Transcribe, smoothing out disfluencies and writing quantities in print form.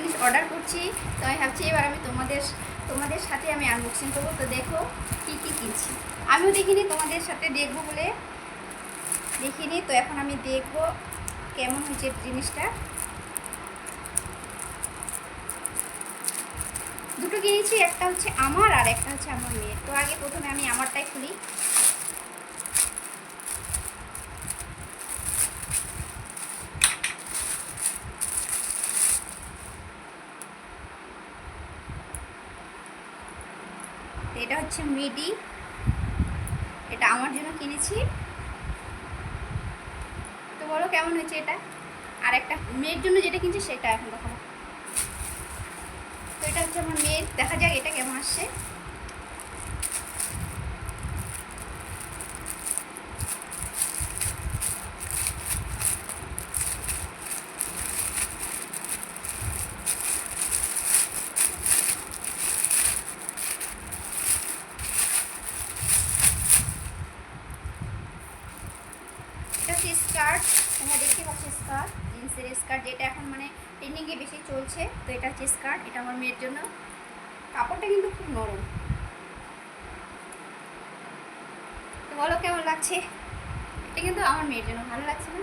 জিনিস অর্ডার করছি, তো আমি ভাবছি এবার আমি তোমাদের সাথে আমি আনবক্সিং করবো। তো দেখো কী কী কিনছি, আমিও দেখিনি, তোমাদের সাথে দেখবো বলে দেখিনি। তো এখন আমি দেখবো কেমন হয়েছে জিনিসটা। দুটো কিনেছি, একটা হচ্ছে আমার আর একটা হচ্ছে আমার মেয়ের। তো আগে প্রথমে আমি আমারটাই খুলি। এটা হচ্ছে মিডি, এটা আমার জন্য কিনেছি। তো বলো কেমন হয়েছে এটা। আর একটা মেয়ের জন্য যেটা কিনছি সেটা এখন দেখাবো। তো এটা হচ্ছে আমার মেয়ের, দেখা যাক এটা কেমন আসছে। এটা হচ্ছে স্কার্ট, তোমরা দেখতে পাচ্ছ স্কার্ট, জিন্সের স্কার্ট, যেটা এখন মানে ট্রেন্ডিংয়ে বেশি চলছে। তো এটা হচ্ছে স্কার্ট, এটা আমার মেয়ের জন্য। কাপড়টা কিন্তু খুব নরম। তো বলো কেমন লাগছে, এটা কিন্তু আমার মেয়ের জন্য ভালো লাগছে না?